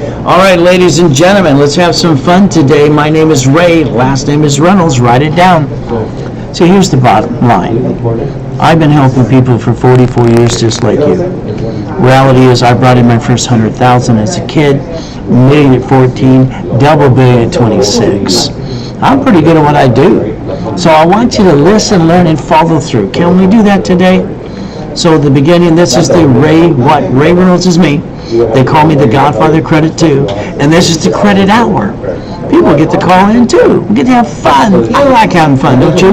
All right, ladies and gentlemen, let's have some fun today. My name is Ray, last name is Reynolds. Write it down. So here's the bottom line. I've been helping people for 44 years just like you. Reality is I brought in my first 100,000 as a kid, million at 14, double billion at 26. I'm pretty good at what I do. So I want you to listen, learn, and follow through. Can we do that today? So at the beginning, this is the Ray Reynolds is me. They call me the Godfather of Credit too. And this is the Credit Hour. People get to call in too. We get to have fun. I like having fun, don't you?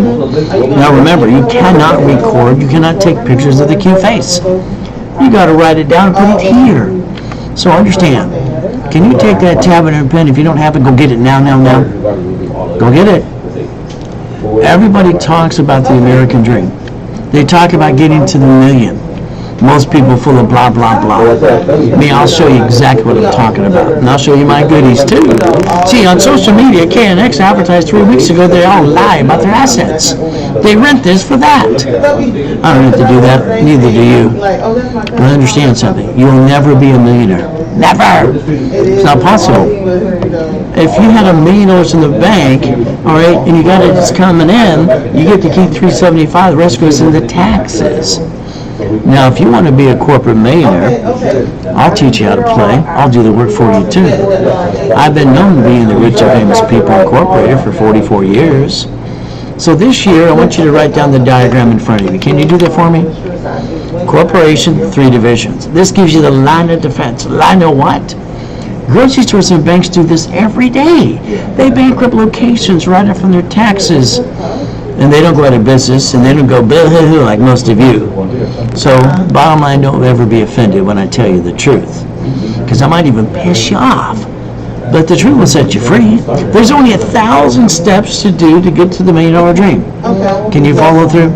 Now remember, you cannot record. You cannot take pictures of the cute face. You got to write it down and put it here. So understand. Can you take that tablet and pen? If you don't have it, go get it now. Go get it. Everybody talks about the American dream. They talk about getting to the million. Most people full of blah, blah, blah. Me, I'll show you exactly what I'm talking about. And I'll show you my goodies, too. See, on social media, KNX advertised 3 weeks ago they all lie about their assets. They rent this for that. I don't have to do that. Neither do you. But understand something. You'll never be a millionaire. Never. It's not possible. If you had $1 million in the bank, all right, and you got it just coming in, you get to keep $375. The rest goes into taxes. Now, if you want to be a corporate millionaire, I'll teach you how to play. I'll do the work for you, too. I've been known to be in the Rich and Famous People Incorporated for 44 years. So this year, I want you to write down the diagram in front of you. Can you do that for me? Corporation, 3 divisions. This gives you the line of defense. Line of what? Grocery stores and banks do this every day. They bankrupt locations right up from their taxes. And they don't go out of business, and they don't go boo-hoo-hoo like most of you. So, bottom line, don't ever be offended when I tell you the truth. Because I might even piss you off. But the truth will set you free. There's only 1,000 steps to do to get to the $1 million dream. Can you follow through?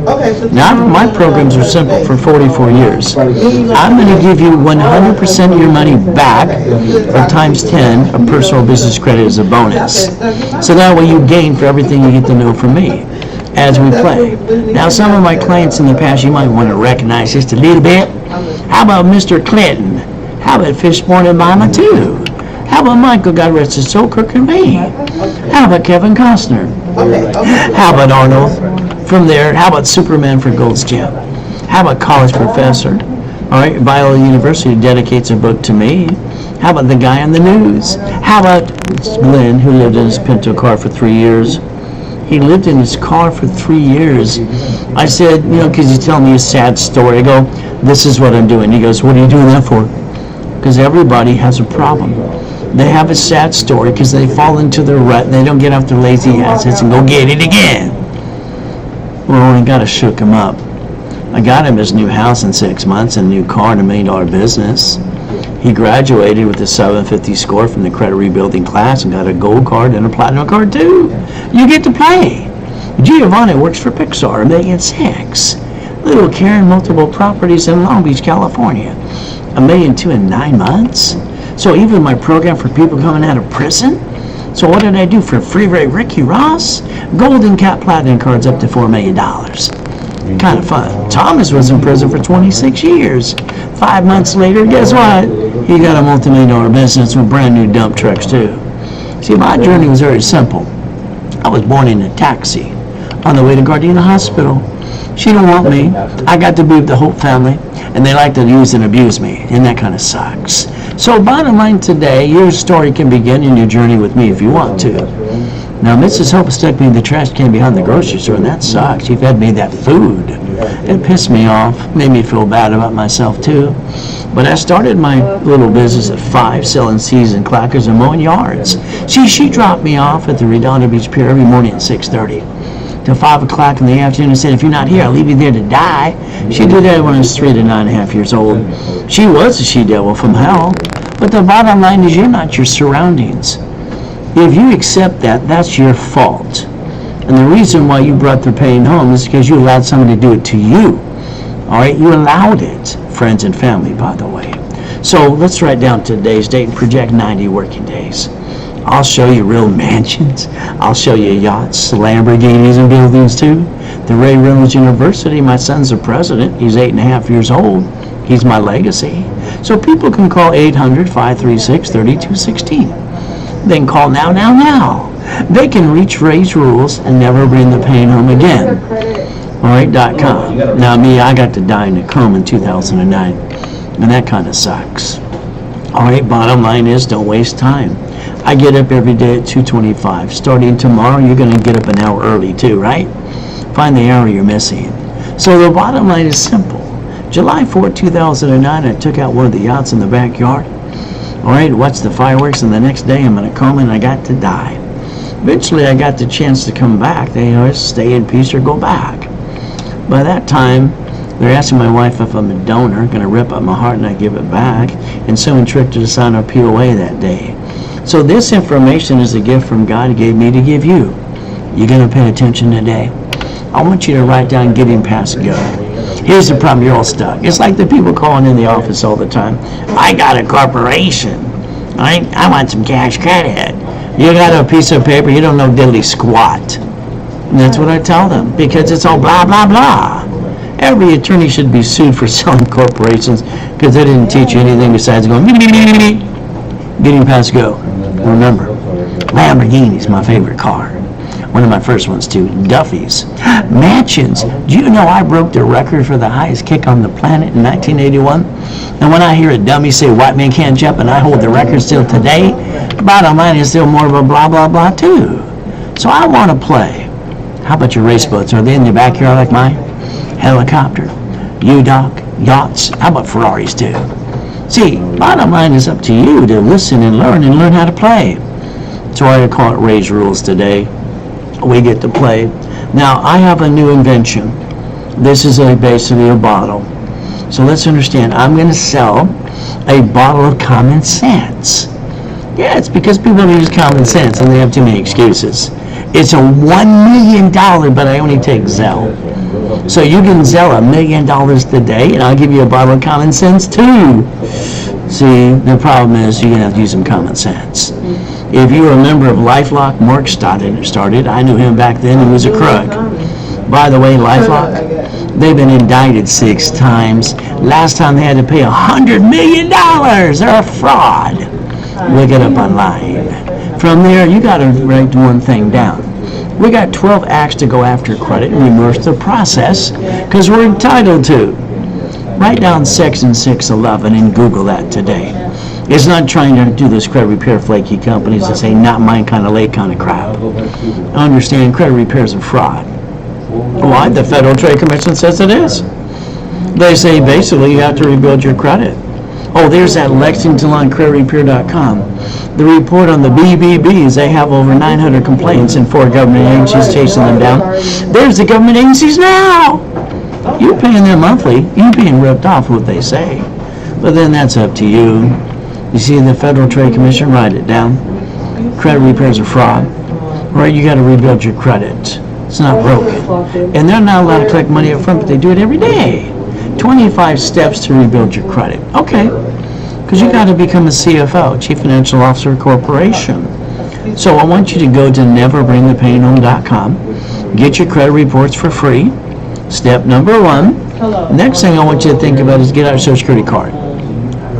Now, my programs are simple for 44 years. I'm going to give you 100% of your money back, or times 10 of personal business credit as a bonus. So that way you gain for everything you get to know from me as we play. Now, some of my clients in the past you might want to recognize just a little bit. How about Mr. Clinton? How about Fishborn and Mama too? How about Michael, God rest his soul, Kirk and me? How about Kevin Costner? How about Arnold? From there, how about Superman for Gold's Gym? How about College Professor? All right, Biola University dedicates a book to me. How about the guy on the news? How about Glenn, who lived in his Pinto car for 3 years? He lived in his car for 3 years. I said, because he's telling me a sad story. I go, this is what I'm doing. He goes, what are you doing that for? Because everybody has a problem. They have a sad story because they fall into their rut and they don't get off their lazy assets and go get it again. Well, I got to shook him up. I got him his new house in 6 months and a new car and $1 million business. He graduated with a 750 score from the credit rebuilding class and got a gold card and a platinum card too. You get to play. Giovanni works for Pixar, $1,600,000. Little Karen, multiple properties in Long Beach, California. $1,200,000 in 9 months. So even my program for people coming out of prison. So what did I do for free Ray Ricky Ross? Golden Cat Platinum cards up to $4 million. Kind of fun. Thomas was in prison for 26 years. 5 months later, guess what? He got a multi-million-dollar business with brand new dump trucks too. See, my journey was very simple. I was born in a taxi on the way to Gardena Hospital. She don't want me. I got to be with the Hope family, and they like to use and abuse me, and that kind of sucks. So bottom line today, your story can begin in your journey with me if you want to. Now, Mrs. Hope stuck me in the trash can behind the grocery store, and that sucks. She fed me that food. It pissed me off, made me feel bad about myself too. But I started my little business at 5, selling seasoned clackers and mowing yards. She dropped me off at the Redondo Beach Pier every morning at 6:30. Till 5 o'clock in the afternoon and said, if you're not here, I'll leave you there to die. She did that when I was 3 to 9.5 years old. She was a she-devil from hell. But the bottom line is you're not your surroundings. If you accept that, that's your fault. And the reason why you brought the pain home is because you allowed somebody to do it to you. All right, you allowed it. Friends and family, by the way. So let's write down today's date and project 90 working days. I'll show you real mansions. I'll show you yachts, Lamborghinis, and buildings too. The Ray Reynolds University, my son's the president. He's 8.5 years old. He's my legacy. So people can call 800-536-3216. They can call now. They can reach Ray's Rules and never bring the pain home again. Alright.com. Now me, I got to die in a coma in 2009, and that kind of sucks. Alright, bottom line is, don't waste time. I get up every day at 2:25. Starting tomorrow, you're going to get up an hour early too, right? Find the hour you're missing. So the bottom line is simple. July 4, 2009, I took out one of the yachts in the backyard. Alright, watched the fireworks, and the next day I'm in a coma and I got to die. Eventually I got the chance to come back. They always stay in peace or go back. By that time, they're asking my wife if I'm a donor, going to rip up my heart and I give it back, and someone tricked her to sign our POA that day. So this information is a gift from God He gave me to give you. You going to pay attention today? I want you to write down getting past go. Here's the problem, you're all stuck. It's like the people calling in the office all the time. I got a corporation. I want some cash credit. You got a piece of paper, you don't know diddly squat. And that's what I tell them, because it's all blah, blah, blah. Every attorney should be sued for selling corporations because they didn't teach you anything besides going, getting past go. Remember, Lamborghini's my favorite car. One of my first ones too. Duffy's. Mansions. Do you know I broke the record for the highest kick on the planet in 1981? And when I hear a dummy say white man can't jump and I hold the record still today, the bottom line is still more of a blah, blah, blah too. So I want to play. How about your race boats? Are they in your backyard like mine? Helicopter, U-Dock, yachts. How about Ferraris too? See, bottom line is up to you to listen and learn how to play. So I call it Ray's Rules today. We get to play. Now, I have a new invention. This is basically a bottle. So let's understand, I'm going to sell a bottle of common sense. Yeah, it's because people don't use common sense and they have too many excuses. It's a $1 million, but I only take Zelle. So you can Zelle $1 million today, and I'll give you a bottle of common sense too. See, the problem is you're going to have to use some common sense. If you were a member of LifeLock, Mark started. I knew him back then. He was a crook. By the way, LifeLock, they've been indicted 6 times. Last time they had to pay $100 million. They're a fraud. Look it up online. From there, you got to write one thing down. We got 12 acts to go after credit and reverse the process because we're entitled to. Write down Section 611 and Google that today. It's not trying to do this credit repair flaky companies that say not mine kind of late kind of crap. I understand credit repair is a fraud. Why? The Federal Trade Commission says it is. They say basically you have to rebuild your credit. Oh, there's that Lexington on creditrepair.com. The report on the BBBs, they have over 900 complaints and 4 government agencies chasing them down. There's the government agencies now. You're paying them monthly. You're being ripped off what they say. But then that's up to you. You see the Federal Trade Commission, write it down. Credit repair is a fraud. Right, you got to rebuild your credit. It's not broken. And they're not allowed to collect money up front, but they do it every day. 25 steps to rebuild your credit. Okay. Because you got to become a CFO, Chief Financial Officer Corporation. So I want you to go to neverbringthepainhome.com. Get your credit reports for free. Step number 1. Next thing I want you to think about is get out your Social Security card.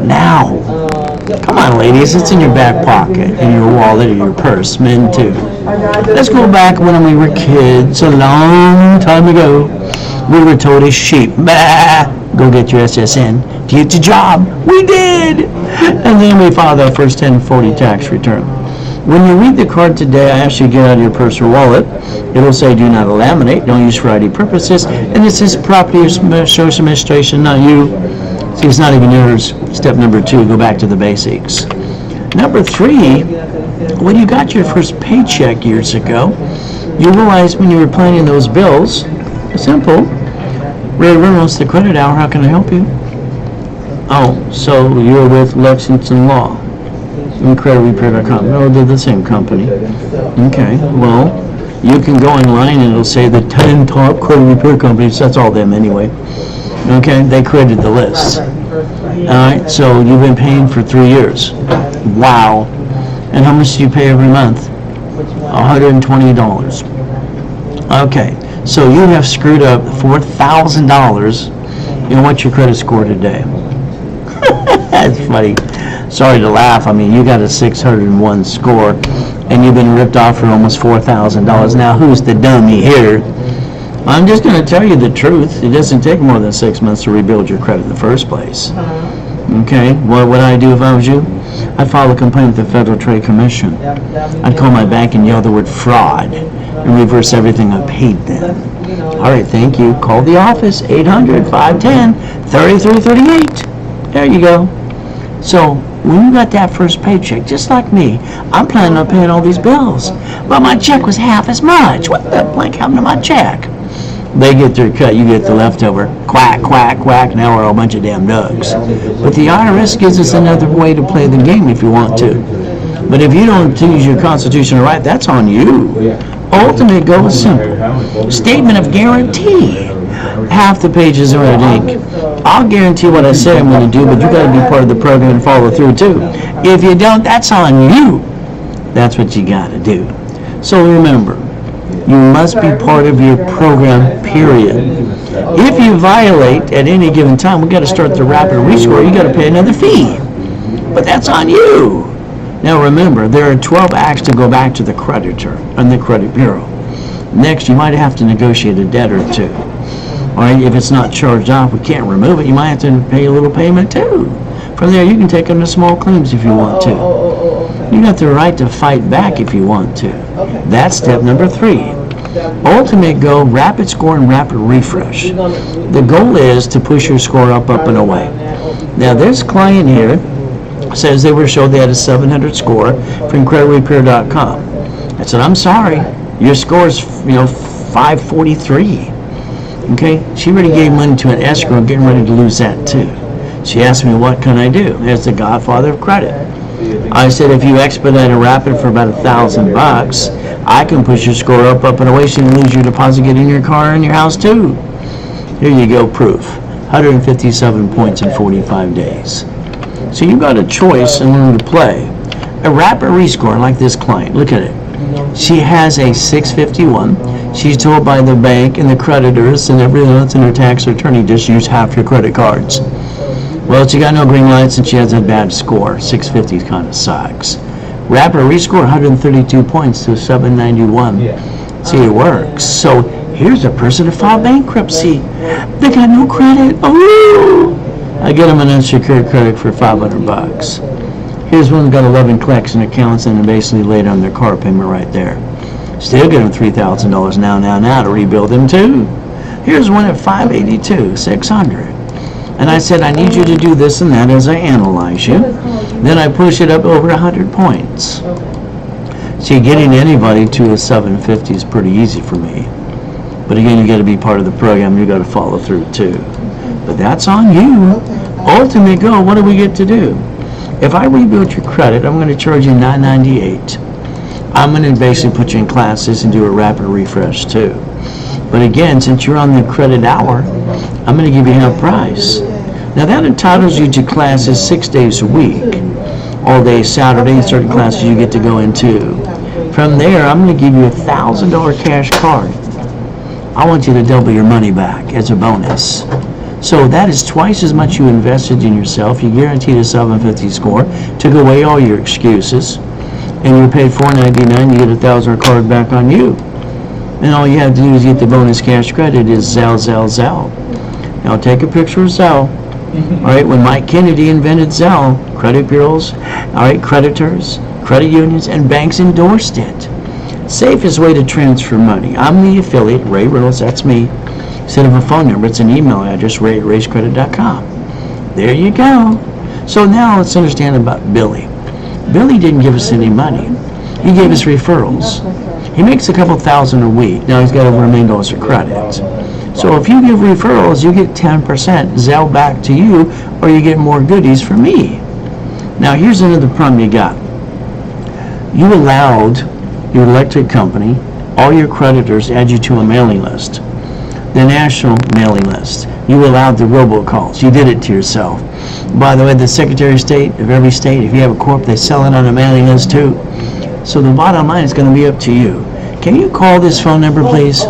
Now. Come on, ladies. It's in your back pocket, in your wallet, or your purse. Men too. Let's go back when we were kids, a long time ago. We were told as sheep, bah, go get your SSN to get your job. We did! And then we filed our first 1040 tax return. When you read the card today, I ask you to get out of your purse or wallet. It'll say do not laminate, don't use for ID purposes, and it says property source administration, not you. See, it's not even yours. Step number 2, go back to the basics. Number 3, when you got your first paycheck years ago, you realized when you were planning those bills, simple. Ray Reynolds, the Credit Hour, how can I help you? Oh, so you're with Lexington Law and creditrepair.com. No, they're the same company. Okay, well, you can go online and it'll say the 10 top credit repair companies. That's all them anyway. Okay, they created the list. Alright, so you've been paying for 3 years. Wow. And how much do you pay every month? $120. Okay. So you have screwed up $4,000, and what's your credit score today? It's funny. Sorry to laugh. I mean, you got a 601 score, and you've been ripped off for almost $4,000. Now, who's the dummy here? I'm just going to tell you the truth. It doesn't take more than 6 months to rebuild your credit in the first place. Okay, what would I do if I was you? I'd file a complaint with the Federal Trade Commission. I'd call my bank and yell the word fraud and reverse everything I paid them. All right, thank you. Call the office, 800-510-3338. There you go. So when you got that first paycheck, just like me, I'm planning on paying all these bills. But my check was half as much. What the blank happened to my check? They get their cut, you get the leftover. Quack, quack, quack. Now we're all a bunch of damn ducks. But the IRS gives us another way to play the game if you want to. But if you don't use your constitutional right, that's on you. Ultimate goal is simple. Statement of guarantee. Half the pages are red ink. I'll guarantee what I say I'm going to do, but you got to be part of the program and follow through too. If you don't, that's on you. That's what you got to do. So remember, you must be part of your program, period. If you violate at any given time, we got to start the rapid rescore. You got to pay another fee. But that's on you. Now remember, there are 12 acts to go back to the creditor and the credit bureau. Next, you might have to negotiate a debt or two. All right, if it's not charged off, we can't remove it. You might have to pay a little payment too. From there, you can take them to small claims if you want to. You got the right to fight back if you want to. That's step number 3. Ultimate goal, rapid score and rapid refresh. The goal is to push your score up, and away. Now, this client here says they were showed they had a 700 score from creditrepair.com. I said, I'm sorry, your score is 543. Okay, she already gave money to an escrow, getting ready to lose that too. She asked me, what can I do? As the godfather of credit. I said, if you expedite a rapid for about $1,000, I can push your score up, and away. So you can lose your deposit, get in your car and your house too. Here you go, proof. 157 points in 45 days. So you got a choice and learn to play. A rapid rescore like this client, look at it. She has a 651. She's told by the bank and the creditors and everything else and her tax attorney, just use half your credit cards. Well, she got no green lights and she has a bad score. 650 kind of sucks. Rapid rescore, 132 points to 791. See, it works. So here's a person that filed bankruptcy. They got no credit. Oh, I get them an unsecured credit for $500. Here's one that got 11 collection accounts and basically laid on their car payment right there. Still get them $3,000 now to rebuild them too. Here's one at 582, 600. And I said, I need you to do this and that as I analyze you. Then I push it up over 100 points. See, getting anybody to a 750 is pretty easy for me. But again, you got to be part of the program. You got to follow through too. But that's on you. Ultimate goal, what do we get to do? If I rebuild your credit, I'm going to charge you $998. I'm going to basically put you in classes and do a rapid refresh too. But again, since you're on the credit hour, I'm going to give you half price. Now that entitles you to classes 6 days a week. All day Saturday and certain classes you get to go into. From there, I'm going to give you a $1,000 cash card. I want you to double your money back as a bonus. So that is twice as much you invested in yourself. You guaranteed a 750 score. Took away all your excuses. And you paid $499, you get a $1,000 card back on you. And all you have to do is get the bonus cash credit is Zelle. Now take a picture of Zelle. All right, when Mike Kennedy invented Zelle, credit bureaus, all right, creditors, credit unions, and banks endorsed it. Safest way to transfer money. I'm the affiliate, Ray Reynolds, that's me. Instead of a phone number, it's an email address, ray@raisecredit.com. There you go. So now let's understand about Billy. Billy didn't give us any money. He gave us referrals. He makes a couple thousand a week. Now he's got over $1 million of credit. So if you give referrals, you get 10% Zelle back to you, or you get more goodies from me. Now here's another problem you got. You allowed your electric company, all your creditors, add you to a mailing list. The national mailing list. You allowed the robocalls. You did it to yourself. By the way, the Secretary of State of every state, if you have a corp, they sell it on a mailing list too. So the bottom line is going to be up to you. Can you call this phone number, please?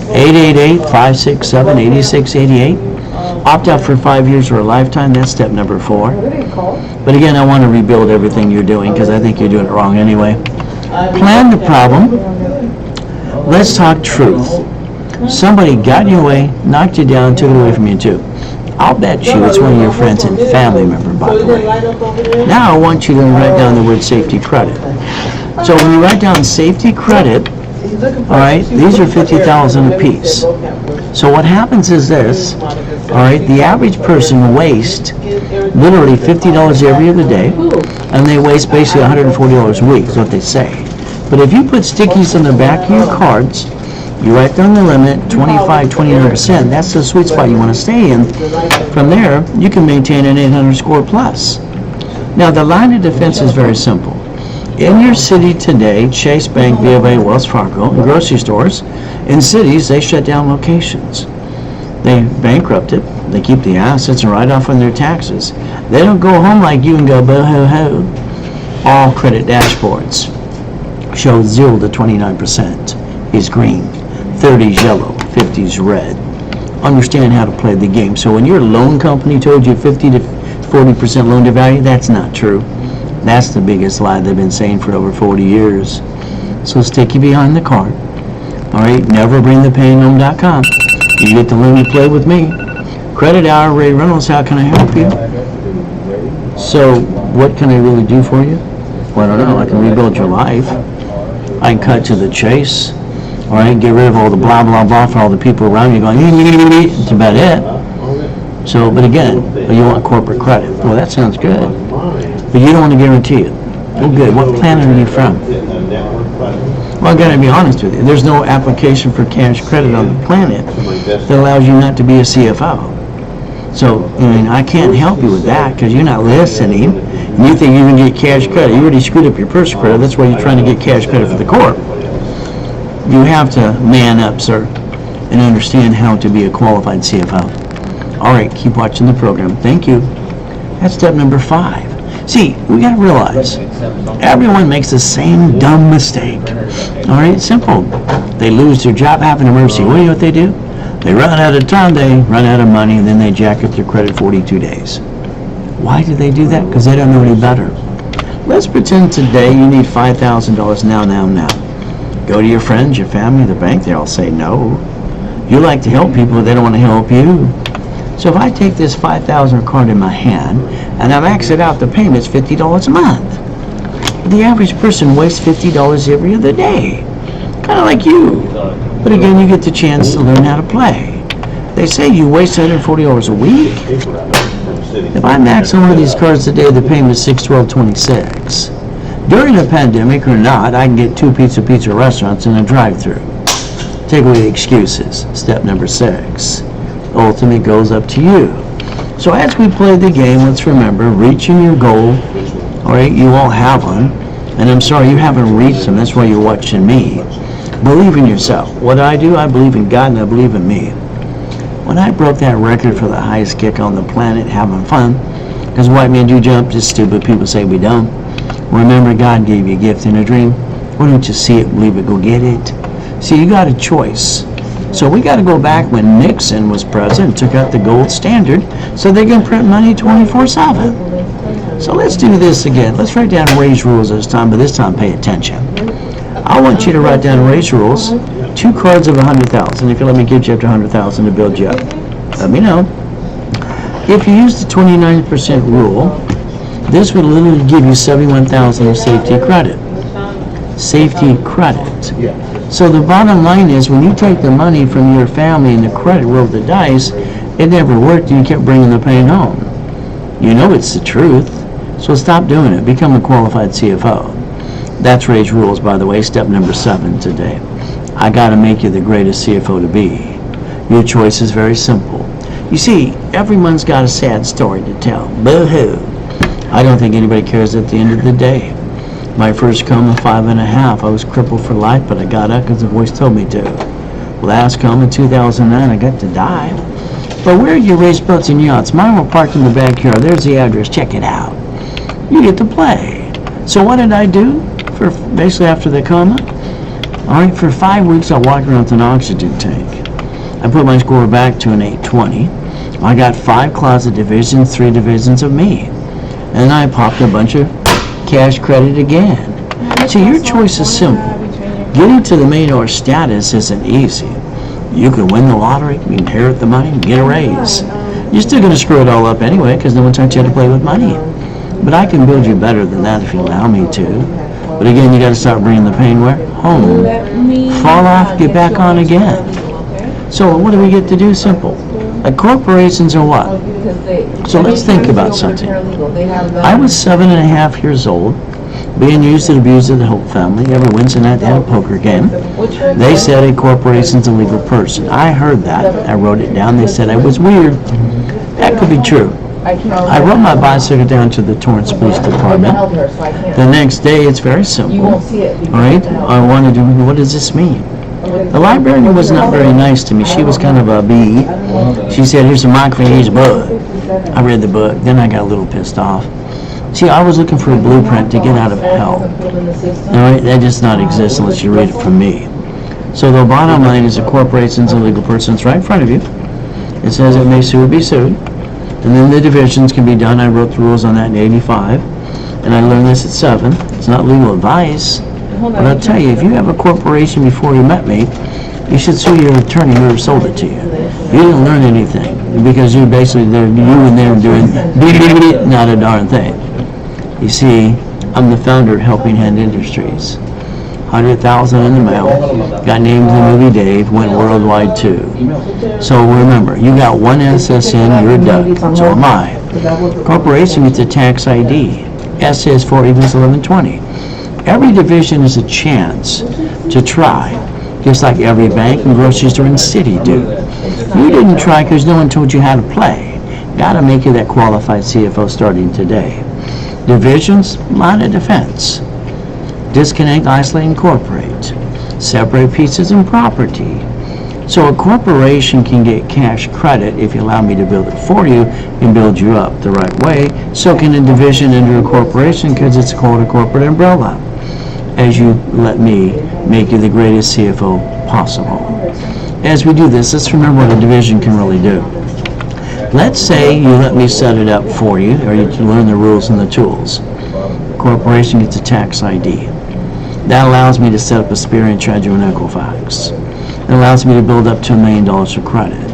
888-567-8688. Opt out for 5 years or a lifetime, that's step number 4. But again, I want to rebuild everything you're doing because I think you're doing it wrong anyway. Plan the problem. Let's talk truth. Somebody got in your way, knocked you down, took it away from you too. I'll bet you it's one of your friends and family member, by the way. Now I want you to write down the word safety credit. So when you write down safety credit, all right, these are $50,000 a piece. So what happens is this, all right, the average person wastes literally $50 every other day, and they waste basically $140 a week, is what they say. But if you put stickies on the back of your cards, you write down the limit, 25, 29%, that's the sweet spot you want to stay in. From there, you can maintain an 800 score plus. Now, the line of defense is very simple. In your city today, Chase Bank, B of A, Wells Fargo, and grocery stores, in cities, they shut down locations. They bankrupt it. They keep the assets and write off on their taxes. They don't go home like you and go boo-hoo-hoo. All credit dashboards show 0 to 29% is green, 30 is yellow, 50 is red. Understand how to play the game. So when your loan company told you 50 to 40% loan to value, that's not true. That's the biggest lie they've been saying for over 40 years. So stick you behind the cart. All right, never bring the pain home.com. You get to learn to play with me. Credit Hour, Ray Reynolds, how can I help you? So what can I really do for you? Well, I don't know. I can rebuild your life. I can cut to the chase. All right, get rid of all the blah, blah, blah for all the people around you going, that's about it. So, but again, you want corporate credit. Well, that sounds good. But you don't want to guarantee it. Well, good. What planet are you from? Well, I got to be honest with you. There's no application for cash credit on the planet that allows you not to be a CFO. So, I mean, I can't help you with that because you're not listening. You think you can get cash credit. You already screwed up your personal credit. That's why you're trying to get cash credit for the corp. You have to man up, sir, and understand how to be a qualified CFO. All right, keep watching the program. Thank you. That's step number 5. See, we got to realize everyone makes the same dumb mistake. All right, simple. They lose their job, have an emergency. What do you know what they do? They run out of time, they run out of money, and then they jack up their credit 42 days. Why do they do that? Because they don't know any better. Let's pretend today you need $5,000 now. Go to your friends, your family, the bank, they all say no. You like to help people, they don't want to help you. So if I take this $5,000 card in my hand and I max it out, the payment's $50 a month. The average person wastes $50 every other day, kind of like you. But again, you get the chance to learn how to play. They say you waste 140 hours a week. If I max on one of these cards today, the payment's $612.26. During a pandemic or not, I can get 2 pizza restaurants in a drive-thru. Take away the excuses. Step number 6. Ultimate goes up to you. So as we play the game, let's remember, reaching your goal. All right, you all have one. And I'm sorry you haven't reached them. That's why you're watching me. Believe in yourself. What I do, I believe in God and I believe in me. When I broke that record for the highest kick on the planet, having fun, because white men do jump, just stupid people say we don't. Remember, God gave you a gift and a dream. Why don't you see it, believe it, go get it? See, you got a choice. So we got to go back when Nixon was president, took out the gold standard, so they can print money 24/7. So let's do this again. Let's write down Ray's rules this time, but this time pay attention. I want you to write down Ray's rules. 2 cards of 100,000. If you let me get you up to 100,000 to build you up, let me know. If you use the 29% rule, this would literally give you 71,000 of safety credit. Safety credit. So the bottom line is, when you take the money from your family and the credit rolled the dice, it never worked and you kept bringing the pain home. You know it's the truth, so stop doing it. Become a qualified CFO. That's Ray's rules, by the way, step number 7 today. I got to make you the greatest CFO to be. Your choice is very simple. You see, everyone's got a sad story to tell. Boo-hoo. I don't think anybody cares at the end of the day. My first coma, 5.5. I was crippled for life, but I got up because the voice told me to. Last coma, 2009, I got to die. But where are your race boats and yachts? Mine were parked in the backyard. There's the address. Check it out. You get to play. So what did I do for basically after the coma? All right, for 5 weeks, I walked around with an oxygen tank. I put my score back to an 820. All I got 5 closet divisions, 3 divisions of me. And I popped a bunch of cash credit again. See, your choice is simple. Getting to the $1 million status isn't easy. You can win the lottery, you inherit the money, get a raise. You're still going to screw it all up anyway because no one taught you how to play with money. But I can build you better than that if you allow me to. But again, you got to start bringing the pain where? Home. Fall off, get back on again. So what do we get to do? Simple. Like corporations are what? So let's think about something. I was 7.5 years old, being used and abused of the whole family. Every Wednesday night they had a poker game. They said a corporation's a legal person. I heard that. I wrote it down. They said I was weird. That could be true. I rode my bicycle down to the Torrance Police Department. The next day, it's very simple. All right? I wanted to, what does this mean? The librarian was not very nice to me. She was kind of a bee. She said, here's a microphone, here's a book. I read the book. Then I got a little pissed off. See, I was looking for a blueprint to get out of hell. All right? That does not exist unless you read it from me. So the bottom line is a corporation's a legal person. It's right in front of you. It says it may sue or be sued. And then the divisions can be done. I wrote the rules on that in '85. And I learned this at 7. It's not legal advice. But I'll tell you, if you have a corporation before you met me, you should sue your attorney who sold it to you. You didn't learn anything because you basically, you and them doing not a darn thing. You see, I'm the founder of Helping Hand Industries. 100,000 in the mail, got named in the movie Dave, went worldwide too. So remember, you got one SSN, you're a duck, so am I. Corporation gets a tax ID. S is 4 equals 1120. Every division is a chance to try, just like every bank and grocery store and city do. You didn't try because no one told you how to play. Got to make you that qualified CFO starting today. Divisions, line of defense. Disconnect, isolate, incorporate. Separate pieces and property. So a corporation can get cash credit if you allow me to build it for you and build you up the right way. So can a division under a corporation because it's called a corporate umbrella. As you let me make you the greatest CFO possible. As we do this, let's remember what a division can really do. Let's say you let me set it up for you, or you learn the rules and the tools. Corporation gets a tax ID. That allows me to set up a Spear and charge you an Equifax. It allows me to build up to $1 million of credit.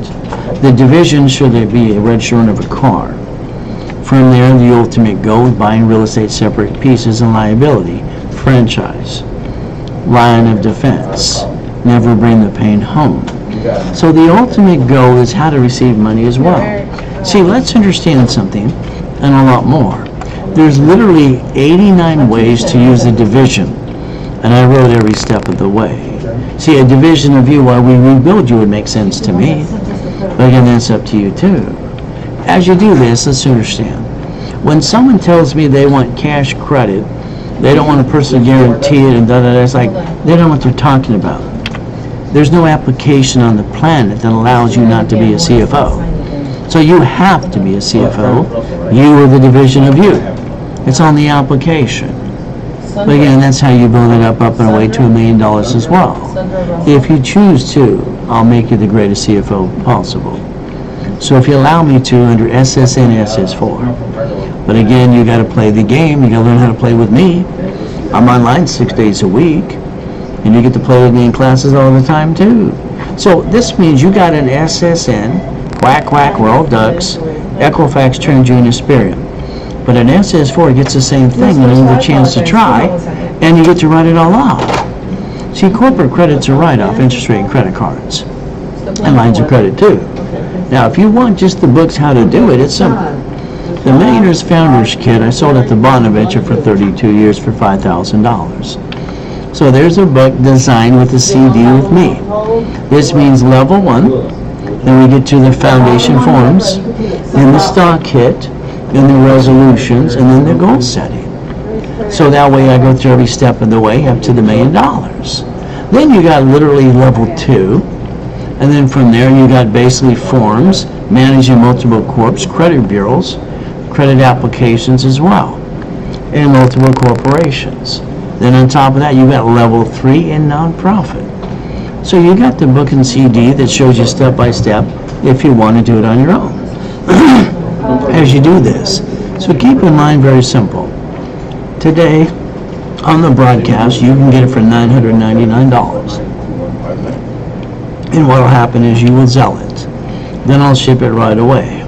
The division should be a registration of a car. From there, the ultimate goal is buying real estate separate pieces and liability, franchise, line of defense, never bring the pain home. So the ultimate goal is how to receive money as well. See, let's understand something and a lot more. There's literally 89 ways to use a division. And I wrote every step of the way. See, a division of you while we rebuild you would make sense to me. But again, that's up to you too. As you do this, let's understand. When someone tells me they want cash credit, they don't want a personal guarantee it and da-da-da, it's like, they don't know what they're talking about. There's no application on the planet that allows you not to be a CFO. So you have to be a CFO. You are the division of you. It's on the application. But again, that's how you build it up and away to $1 million as well. If you choose to, I'll make you the greatest CFO possible. So if you allow me to, under SSN, SS4. But again, you got to play the game. You got to learn how to play with me. I'm online 6 days a week, and you get to play with me in classes all the time too. So this means you got an SSN, quack quack, we're all ducks. Equifax turns you into Spirit. But an SS4 gets the same thing, and you have a chance to try, and you get to write it all off. See, corporate credit's a write-off, interest rate, and credit cards. And lines of credit, too. Now, if you want just the books how to do it, it's simple. The Millionaire's Founders Kit, I sold at the Bonaventure for 32 years for $5,000. So there's a book designed with a CD with me. This means level 1. Then we get to the foundation forms, and the stock kit, and the resolutions, and then the goal setting. So that way I go through every step of the way up to the $1 million. Then you got literally level 2, and then from there you got basically forms, managing multiple corps, credit bureaus, credit applications as well, and multiple corporations. Then on top of that you got level 3 in nonprofit. So you got the book and CD that shows you step by step if you want to do it on your own. as you do this. So keep in mind, very simple. Today, on the broadcast, you can get it for $999. And what will happen is you will sell it. Then I'll ship it right away.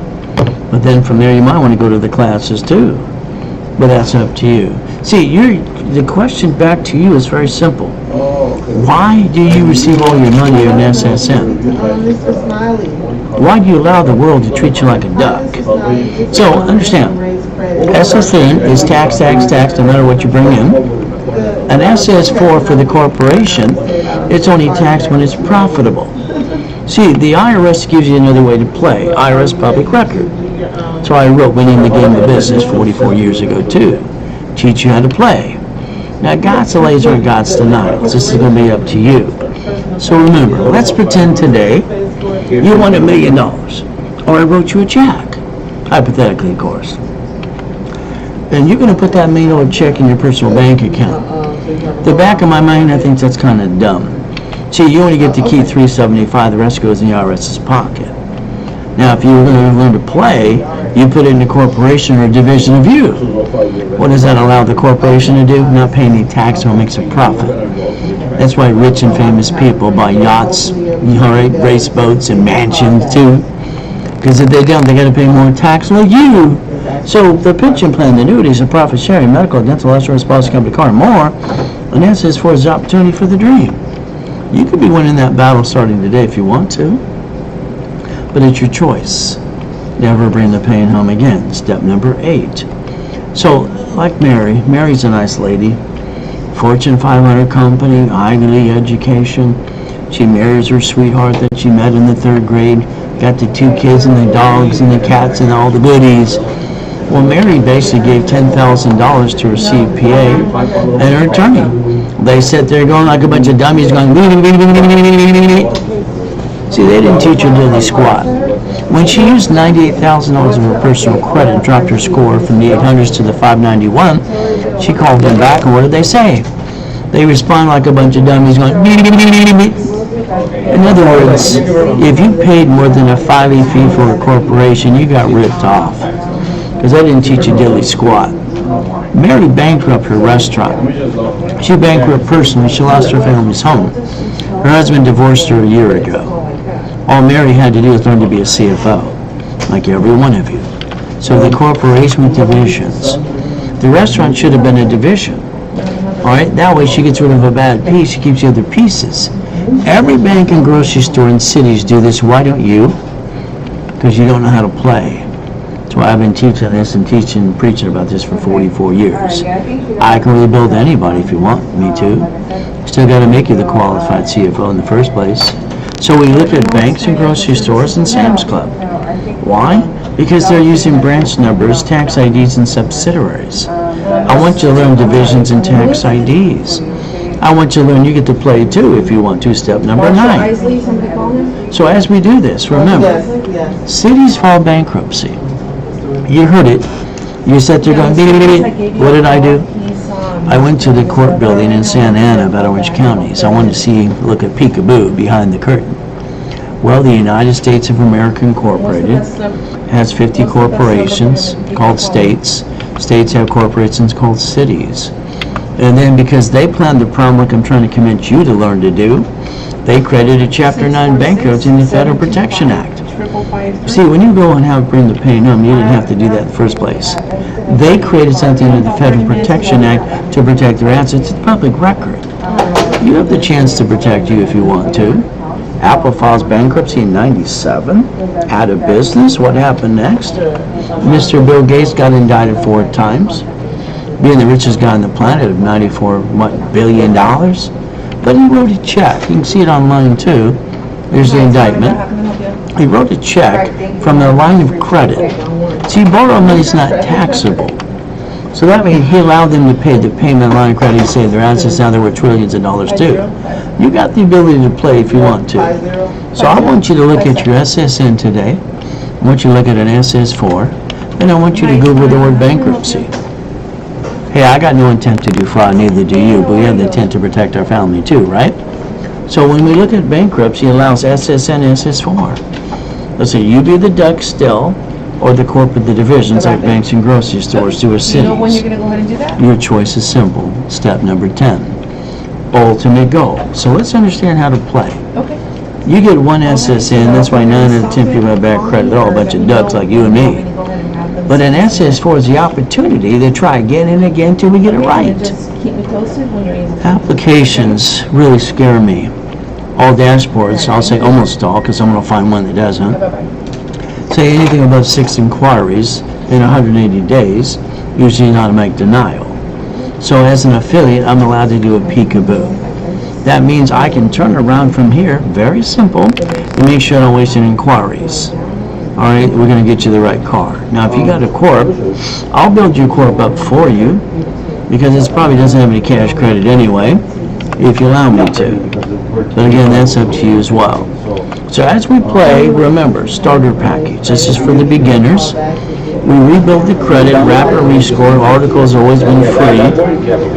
But then from there, you might want to go to the classes too. But that's up to you. See, the question back to you is very simple. Why do you receive all your money in SSN? Why do you allow the world to treat you like a duck? So, understand, SSN is tax, no matter what you bring in. An SS4 for the corporation, it's only taxed when it's profitable. See, the IRS gives you another way to play. IRS public record. So I wrote Winning the Game of Business 44 years ago too. Teach you how to play. Now, God's the laser and God's denials. This is going to be up to you. So remember, let's pretend today you won $1 million. Or I wrote you a check. Hypothetically, of course. Then you're going to put that $1 million check in your personal bank account. The back of my mind, I think that's kind of dumb. See, you only get to keep $375, the rest goes in the IRS's pocket. Now, if you were going to learn to play, you put it in a corporation or a division of you. What does that allow the corporation to do? Not pay any tax or makes a profit. That's why rich and famous people buy yachts, race boats, and mansions too. Because if they don't, they got to pay more tax like you. So the pension plan, the annuities, the profit sharing, medical, dental, insurance, policy company, car, and more, and that says for the opportunity for the dream. You could be winning that battle starting today if you want to, but it's your choice. Never bring the pain home again. Step number 8. So, like Mary's a nice lady, Fortune 500 company, Ivy education. She marries her sweetheart that she met in the 3rd grade, got the 2 kids and the dogs and the cats and all the goodies. Well, Mary basically gave $10,000 to her CPA and her attorney. They sat there going like a bunch of dummies going, see, they didn't teach her diddly squat. When she used $98,000 of her personal credit, dropped her score from the 800s to the 591, she called them back, and what did they say? They respond like a bunch of dummies going, in other words, if you paid more than a 5E fee for a corporation, you got ripped off. Because they didn't teach you diddly squat. Mary bankrupted her restaurant. She bankrupted personally. She lost her family's home. Her husband divorced her a year ago. All Mary had to do was learn to be a CFO, like every one of you. So the corporation with divisions. The restaurant should have been a division. All right, that way she gets rid of a bad piece. She keeps the other pieces. Every bank and grocery store in cities do this. Why don't you? Because you don't know how to play. That's why I've been teaching this and teaching and preaching about this for 44 years. I can really build anybody if you want me to. Still got to make you the qualified CFO in the first place. So we look at banks and grocery stores and Sam's Club. Why? Because they're using branch numbers, tax IDs, and subsidiaries. I want you to learn divisions and tax IDs. I want you to learn you get to play too if you want to. Step number 9. So as we do this, remember, cities file bankruptcy. You heard it. You sat there going, what did I do? I went to the court building in Santa Ana, about Orange County, so I wanted to look at peekaboo behind the curtain. Well, the United States of America Incorporated has 50 corporations called states. States have corporations called cities. And then because they planned the problem like I'm trying to convince you to learn to do, they created a Chapter 9 bankruptcy in the Federal Protection Act. See, when you go and bring the pain home, you didn't have to do that in the first place. They created something in the Federal Protection Act to protect their assets. It's public record. You have the chance to protect you if you want to. Apple files bankruptcy in 97, out of business. What happened next? Mr. Bill Gates got indicted 4 times, being the richest guy on the planet of $94 billion. But he wrote a check. You can see it online too. There's the indictment. He wrote a check from the line of credit. See, borrowed money is not taxable. So that means he allowed them to pay the payment line of credit and save their assets. Now there were trillions of dollars too. You got the ability to play if you want to. So I want you to look at your SSN today. I want you to look at an SS4. Then I want you to Google the word bankruptcy. Hey, I got no intent to do fraud, neither do you, but we have the intent to protect our family too, right? So when we look at bankruptcy, it allows SSN and SS4. Let's say you be the duck still, or the corporate, the divisions like banks and grocery stores do or Do you know when you're cities. gonna go ahead and do that? Your choice is simple. Step number 10, ultimate goal. So let's understand how to play. Okay. You get one SSN, that's why 9 out of 10 people have bad credit. They're all a bunch of ducks like you and me. But an SS4 is the opportunity to try again and again until we get it right. Just keep me posted when you're able to. Applications really scare me. All dashboards, I'll say almost all, because I'm going to find one that doesn't. Bye-bye. Say anything above 6 inquiries in 180 days, usually an automatic denial. So as an affiliate, I'm allowed to do a peekaboo. That means I can turn around from here, very simple, and make sure I don't waste any inquiries. All right, we're going to get you the right car. Now, if you got a corp, I'll build your corp up for you, because it probably doesn't have any cash credit anyway, if you allow me to. But again, that's up to you as well. So as we play, remember, starter package. This is for the beginners. We rebuild the credit, rapid rescore. Articles have always been free.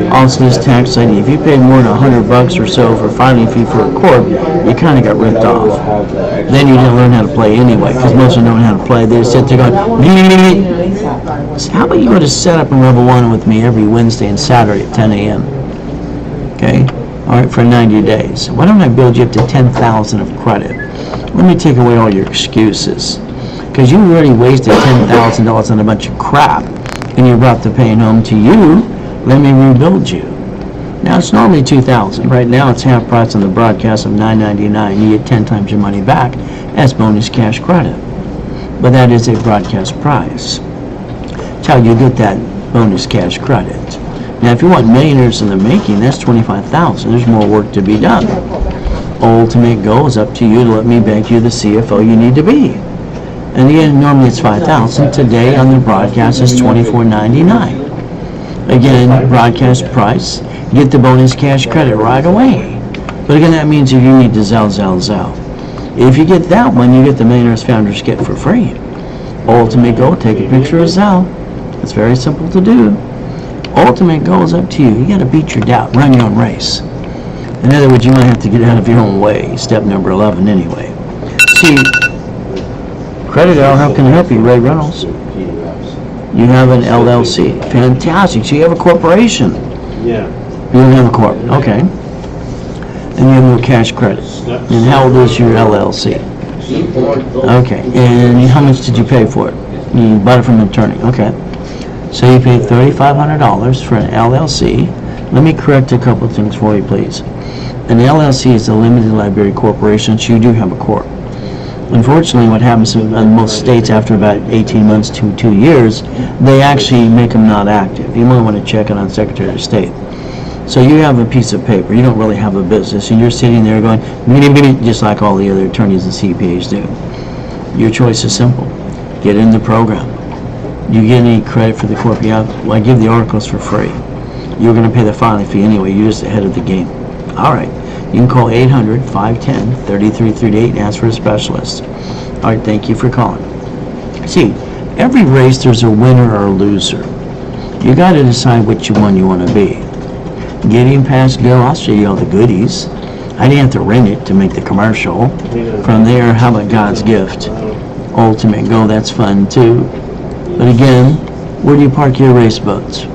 Also, this tax ID. If you paid more than $100 or so for filing fee for a corp, you kind of got ripped off. Then you didn't learn how to play anyway, because most of them don't know how to play. They just sit there going, "Beep." So how about you go to setup in level 1 with me every Wednesday and Saturday at 10 a.m. Okay? All right, for 90 days. Why don't I build you up to 10,000 of credit? Let me take away all your excuses. Because you already wasted $10,000 on a bunch of crap, and you brought the pain home to you. Let me rebuild you. Now, it's normally $2,000. Right now, it's half price on the broadcast of $9.99. You get 10 times your money back as bonus cash credit. But that is a broadcast price. That's how you get that bonus cash credit. Now, if you want millionaires in the making, that's $25,000. There's more work to be done. Ultimate goal is up to you to let me make you the CFO you need to be. And again, normally it's $5,000. Today on the broadcast is $24.99. Again, broadcast price. Get the bonus cash credit right away. But again, that means if you need to Zell. If you get that one, you get the Millionaires Founders Kit for free. Ultimate goal, take a picture of Zell. It's very simple to do. Ultimate goal is up to you. You got to beat your doubt. Run your own race. In other words, you might have to get out of your own way. Step number 11 anyway. See, Credit Al, how can I help you? Ray Reynolds. You have an LLC. Fantastic. So you have a corporation. Yeah. You don't have a corp. Okay. And you have no cash credit. And how old is your LLC? Okay. And how much did you pay for it? You bought it from an attorney. Okay. So you paid $3,500 for an LLC. Let me correct a couple of things for you, please. An LLC is a limited liability corporation, so you do have a corp. Unfortunately, what happens in most states after about 18 months to 2 years, they actually make them not active. You might want to check it on Secretary of State. So you have a piece of paper. You don't really have a business, and you're sitting there going, just like all the other attorneys and CPAs do. Your choice is simple. Get in the program. You get any credit for the corp you have? Well, I give the articles for free. You're going to pay the filing fee anyway. You're just ahead of the game. All right. You can call 800-510-3338 and ask for a specialist. All right. Thank you for calling. See, every race there's a winner or a loser. You got to decide which one you want to be. Getting past go, I'll show you all the goodies. I didn't have to rent it to make the commercial. From there, how about God's gift? Ultimate go, that's fun too. But again, where do you park your race boats?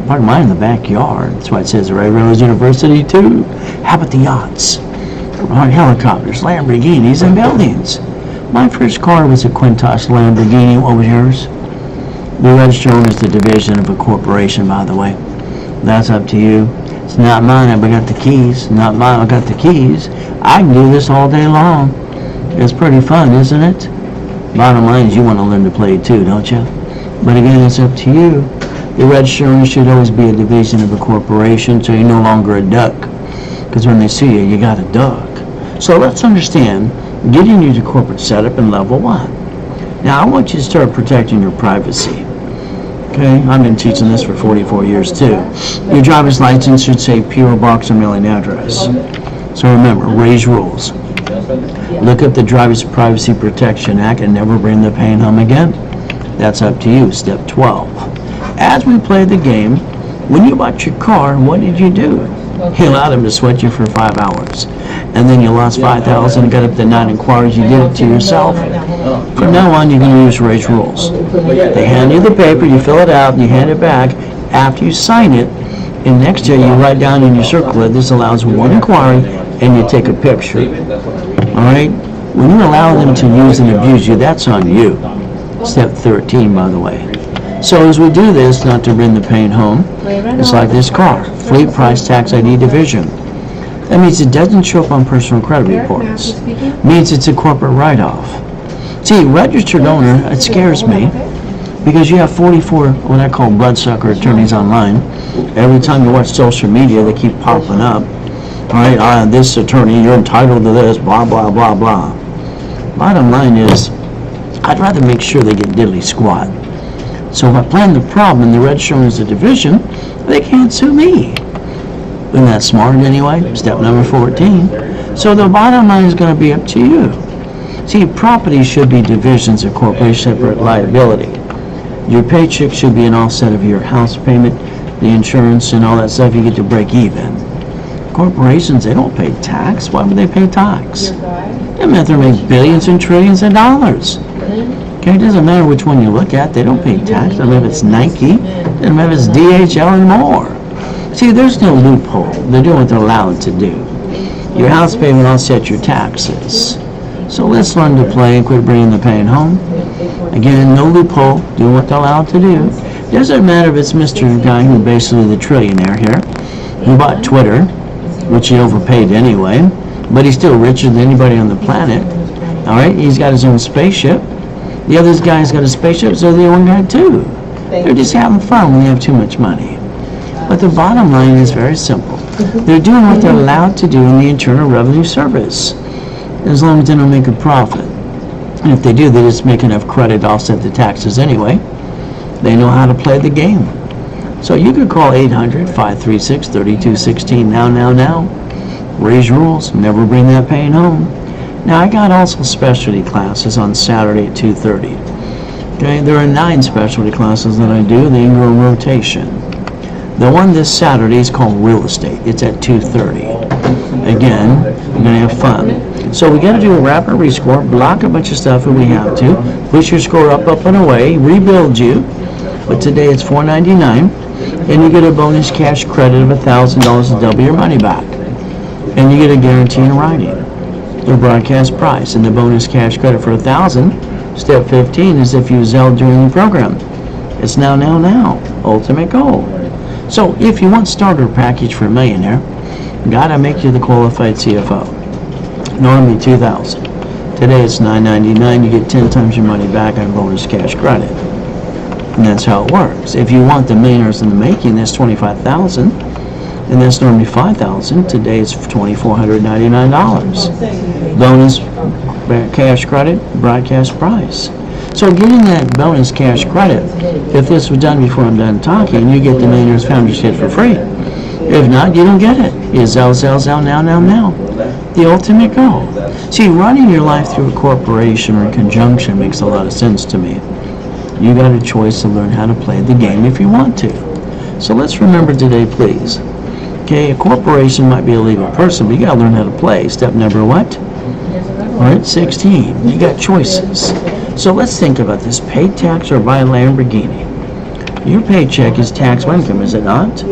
Park mine in the backyard. That's why it says Ray Reynolds University too. How about the yachts? Helicopters, Lamborghinis, and buildings. My first car was a Quintas Lamborghini. What was yours? The registered owner is the division of a corporation, by the way. That's up to you. It's not mine. I got the keys. Not mine. I got the keys. I can do this all day long. It's pretty fun, isn't it? Bottom line is you want to learn to play too, don't you? But again, it's up to you. The registered owner should always be a division of a corporation, so you're no longer a duck. Because when they see you, you got a duck. So let's understand getting you to corporate setup in level 1. Now, I want you to start protecting your privacy. Okay, I've been teaching this for 44 years too. Your driver's license should say P.O. Box or mailing address. So remember, raise rules. Look up the Driver's Privacy Protection Act and never bring the pain home again. That's up to you. Step 12. As we play the game, when you bought your car, what did you do? He allowed him to sweat you for 5 hours. And then you lost 5,000, got up to 9 inquiries, you did it to yourself. From now on, you're going to use Ray's rules. They hand you the paper, you fill it out, and you hand it back. After you sign it, and next year you write down in your circle that this allows 1 inquiry, and you take a picture. All right? When you allow them to use and abuse you, that's on you. Step 13, by the way. So as we do this, not to bring the pain home, it's like this car, fleet price tax ID division. That means it doesn't show up on personal credit reports. It means it's a corporate write-off. See, registered owner, it scares me, because you have 44 what I call bloodsucker attorneys online. Every time you watch social media, they keep popping up. All right, this attorney, you're entitled to this, blah, blah, blah, blah. Bottom line is, I'd rather make sure they get diddly squat. So if I plan the problem and the registered owner is a division, they can't sue me. Isn't that smart anyway? Step number 14. So the bottom line is going to be up to you. See, property should be divisions of corporation separate liability. Your paycheck should be an offset of your house payment, the insurance, and all that stuff. You get to break even. Corporations, they don't pay tax. Why would they pay tax? They meant they make billions and trillions of dollars. Okay, it doesn't matter which one you look at. They don't pay tax. Doesn't matter if it's Nike. Doesn't matter if it's DHL and more. See, there's no loophole. They're doing what they're allowed to do. Your house payment offsets your taxes. So let's learn to play and quit bringing the pain home. Again, no loophole. Do what they're allowed to do. Doesn't matter if it's Mr. Guy who basically the trillionaire here, who bought Twitter, which he overpaid anyway, but he's still richer than anybody on the planet. All right, he's got his own spaceship. The other guy's got a spaceship, so the one guy too. They're just having fun when you have too much money. But the bottom line is very simple. They're doing what they're allowed to do in the Internal Revenue Service, as long as they don't make a profit. And if they do, they just make enough credit to offset the taxes anyway. They know how to play the game. So you could call 800-536-3216 now. Raise rules, never bring that pain home. Now I got also specialty classes on Saturday at 2:30. Okay, there are 9 specialty classes that I do. They go in rotation. The one this Saturday is called Real Estate. It's at 2:30. Again, we're going to have fun. So we got to do a rapid rescore, block a bunch of stuff if we have to, push your score up and away, rebuild you. But today it's $4.99, and you get a bonus cash credit of $1,000 to double your money back. And you get a guarantee in writing, the broadcast price, and the bonus cash credit for $1,000. Step 15 is if you Zelle during the program. It's now, ultimate goal. So if you want starter package for a millionaire, gotta make you the qualified CFO. Normally $2,000. Today it's $9.99. You get 10 times your money back on bonus cash credit. And that's how it works. If you want the millionaires in the making, that's $25,000. And that's normally $5,000. Today it's $2,499. Bonus cash credit, broadcast price. So getting that bonus cash credit, if this was done before I'm done talking, you get the Millionaires Founders Kit for free. If not, you don't get it. It's Zelle now. The ultimate goal. See, running your life through a corporation or a conjunction makes a lot of sense to me. You got a choice to learn how to play the game if you want to. So let's remember today, please. Okay, a corporation might be a legal person, but you got to learn how to play. Step number what? All right, 16. You got choices. So let's think about this. Pay tax or buy a Lamborghini. Your paycheck is taxable income, is it not?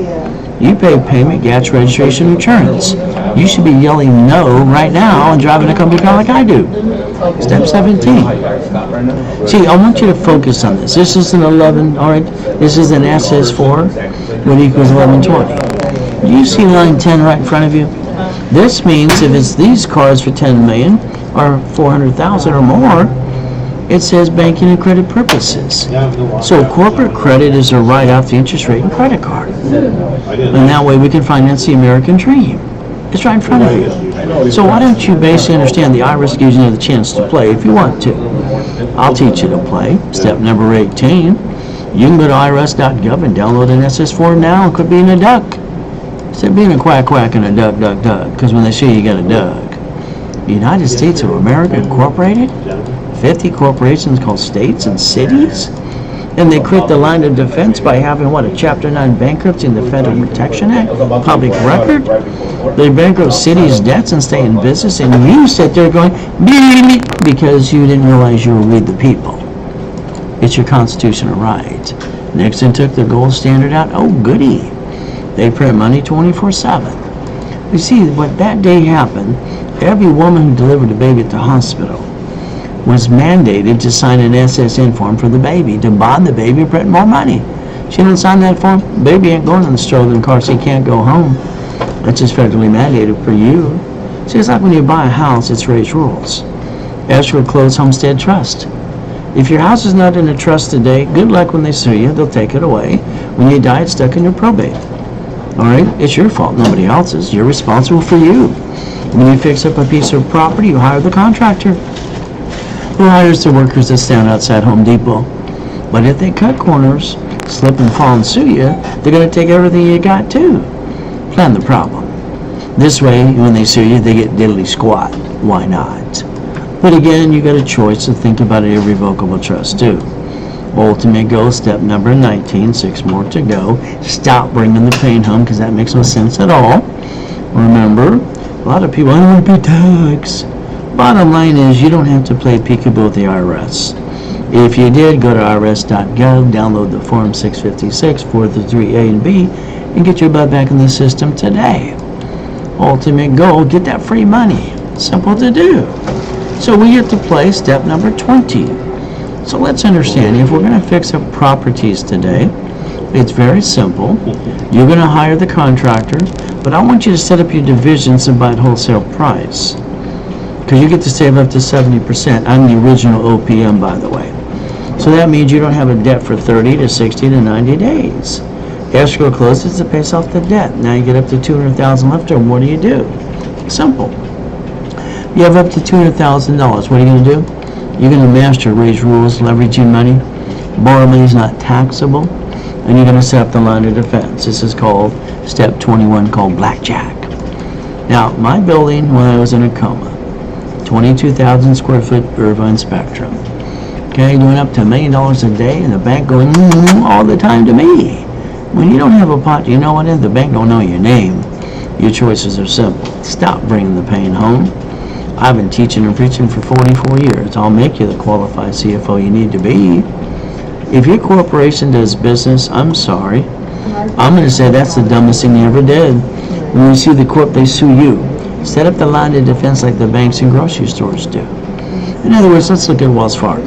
You pay payment, gas, registration, insurance. You should be yelling no right now and driving a company car like I do. Step 17. See, I want you to focus on this. This is an 11, all right? This is an SS4, what equals 1120. Do you see line 10 right in front of you? This means if it's these cars for 10 million or 400,000 or more, it says banking and credit purposes. So corporate credit is a write-off the interest rate and credit card. And that way we can finance the American dream. It's right in front of you. So why don't you basically understand the IRS gives you the chance to play if you want to. I'll teach you to play. Step number 18. You can go to irs.gov and download an SS4 now. It could be in a duck. Instead of being a quack and a duck, because when they see you got a duck. United States of America Incorporated? 50 corporations called states and cities? And they create the line of defense by having, what, a Chapter 9 bankruptcy in the Federal Protection Act, public record. They bankrupt cities' debts and stay in business, and you sit there going, beep, because you didn't realize you were with the people. It's your constitutional right. Nixon took the gold standard out. Oh, goody. They print money 24/7. You see, what that day happened, every woman who delivered a baby at the hospital was mandated to sign an SSN form for the baby, to bond the baby, print more money. She didn't sign that form, baby ain't going in the stroller car, so he can't go home. That's just federally mandated for you. See, it's like when you buy a house, it's Ray's rules. Escrow, close, homestead, trust. If your house is not in a trust today, good luck when they sue you, they'll take it away. When you die, it's stuck in your probate. All right? It's your fault, nobody else's. You're responsible for you. When you fix up a piece of property, you hire the contractor, who hires the workers that stand outside Home Depot. But if they cut corners, slip and fall and sue you, they're going to take everything you got too. Plan the problem. This way, when they sue you, they get diddly squat. Why not? But again, you got a choice to think about an irrevocable trust too. Ultimate goal, step number 19, 6 more to go. Stop bringing the pain home, because that makes no sense at all. Remember, a lot of people, I don't want to pay tax. Bottom line is, you don't have to play peekaboo with the IRS. If you did, go to irs.gov, download the Form 656, 433A and B, and get your butt back in the system today. Ultimate goal, get that free money. Simple to do. So we get to play step number 20. So let's understand, if we're going to fix up properties today, it's very simple. You're going to hire the contractor, but I want you to set up your divisions and buy at wholesale price, because you get to save up to 70%. I'm the original OPM, by the way. So that means you don't have a debt for 30 to 60 to 90 days. Escrow closes to pays off the debt. Now you get up to $200,000 left over. What do you do? Simple. You have up to $200,000. What are you going to do? You're going to master Ray's rules, leveraging money. Borrow money is not taxable. And you're going to set up the line of defense. This is called step 21, called blackjack. Now, my building, when I was in a coma, 22,000 square foot Irvine Spectrum. Okay, doing up to $1 million a day, and the bank going all the time to me. When you don't have a pot, you know what? The bank don't know your name. Your choices are simple. Stop bringing the pain home. I've been teaching and preaching for 44 years. I'll make you the qualified CFO you need to be. If your corporation does business, I'm sorry. I'm going to say that's the dumbest thing you ever did. When you see the corp, they sue you. Set up the line of defense like the banks and grocery stores do. In other words, let's look at Wells Fargo.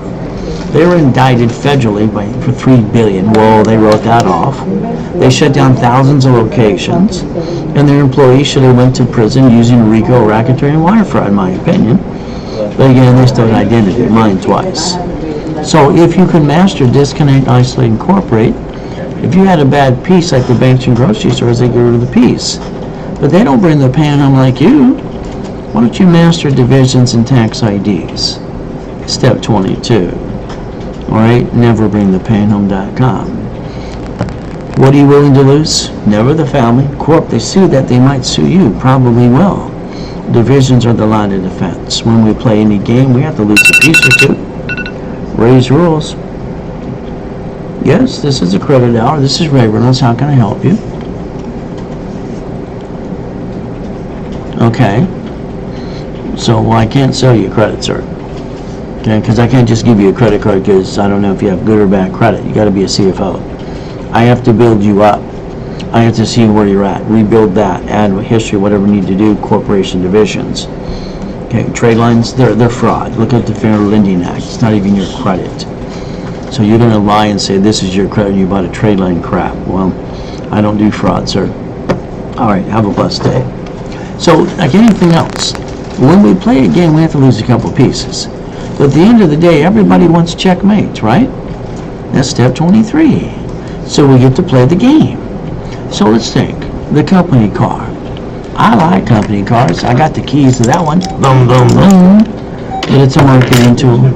They were indicted federally for $3 billion. Well, they wrote that off. They shut down thousands of locations, and their employees should have went to prison using RICO, racketeering, and wire fraud, in my opinion. But again, they stole identity, mine twice. So if you can master disconnect, isolate, incorporate, if you had a bad piece like the banks and grocery stores, they get rid of the piece. But they don't bring the pain home like you. Why don't you master divisions and tax IDs? Step 22. Alright, neverBringThePainHome.com. What are you willing to lose? Never the family. Corp, they sue that, they might sue you. Probably will. Divisions are the line of defense. When we play any game, we have to lose a piece or two. Ray's rules. Yes, this is a credit hour. This is Ray Reynolds. How can I help you? Okay. So, well, I can't sell you credit, sir. Okay, because I can't just give you a credit card because I don't know if you have good or bad credit. You got to be a CFO. I have to build you up. I have to see where you're at, rebuild that, add history, whatever you need to do, corporation divisions. Okay, trade lines, they're fraud. Look at the Fair Lending Act. It's not even your credit. So you're going to lie and say this is your credit and you bought a trade line crap. Well, I don't do fraud, sir. All right, have a blessed day. So, like anything else, when we play a game, we have to lose a couple pieces. But at the end of the day, everybody wants checkmates, right? That's step 23. So we get to play the game. So let's think. The company car. I like company cars. I got the keys to that one. Boom, boom, boom. But it's a marketing tool.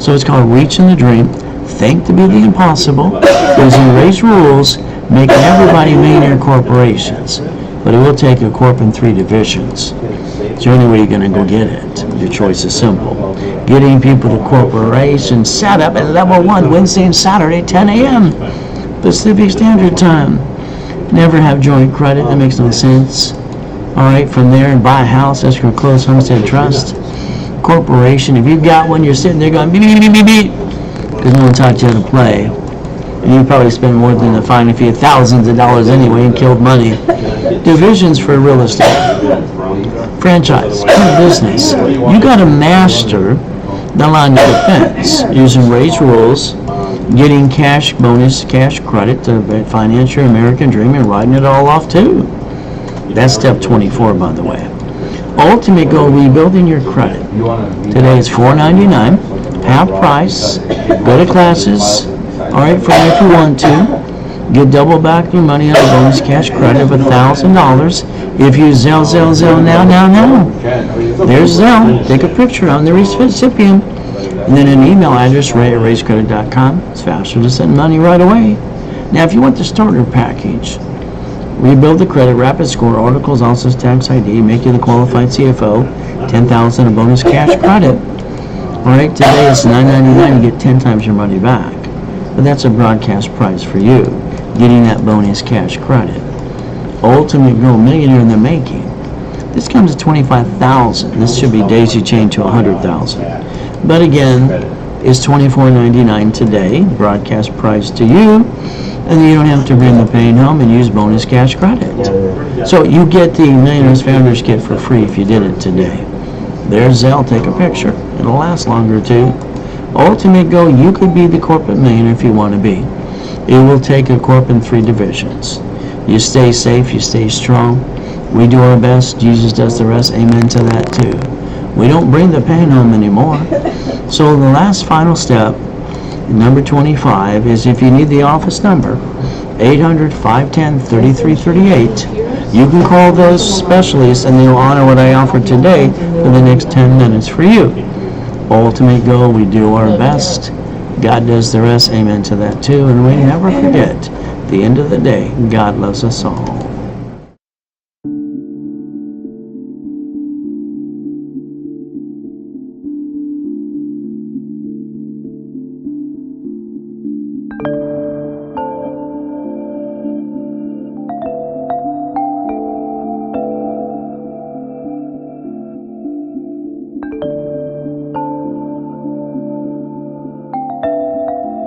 So it's called reaching the dream. Think to be the impossible. Using Ray's rules, making everybody millionaire corporations. But it will take a corp in 3 divisions. Is there any way you're going to go get it? Your choice is simple. getting people to corporations set up at level 1 Wednesday and Saturday, 10 a.m. Pacific Standard Time. Never have joint credit. That makes no sense. All right, from there, buy a house, escrow, close, homestead, trust. Corporation, if you've got one, you're sitting there going beep, beep, beep, beep, beep, because no one taught you how to play. And you probably spend more than the fine fee of thousands of dollars anyway and killed money. Divisions for real estate. Franchise, business. You got to master the line of defense using Ray's rules, getting cash bonus, cash credit to finance your American dream and writing it all off too. That's step 24, by the way. Ultimate goal, rebuilding your credit. Today is $4.99, half price. Go to classes. All right, free if you want to. Get double back your money on a bonus cash credit of $1,000 if you Zelle now. There's Zelle. Take a picture on the recipient. And then an email address, ray@rayscredit.com. It's faster to send money right away. Now, if you want the starter package, rebuild the credit, rapid score, articles, also tax ID, make you the qualified CFO, $10,000 in bonus cash credit. All right, today it's $9.99. You get 10 times your money back. But that's a broadcast price for you, getting that bonus cash credit. Ultimate goal, millionaire in the making. This comes at $25,000. This should be daisy chained to $100,000. But again, it's $24.99 today, broadcast price to you, and you don't have to bring the pain home and use bonus cash credit. So you get the Millionaires Founders Kit for free if you did it today. There's Zelle, take a picture. It'll last longer too. Ultimate goal, you could be the corporate millionaire if you want to be. It will take a corp in 3 divisions. You stay safe, you stay strong. We do our best, Jesus does the rest. Amen to that too. We don't bring the pain home anymore. So the last final step, number 25, is if you need the office number, 800-510-3338. You can call those specialists and they'll honor what I offer today for the next 10 minutes for you. Ultimate goal, we do our best. God does the rest. Amen to that too. And we never forget, at the end of the day, God loves us all.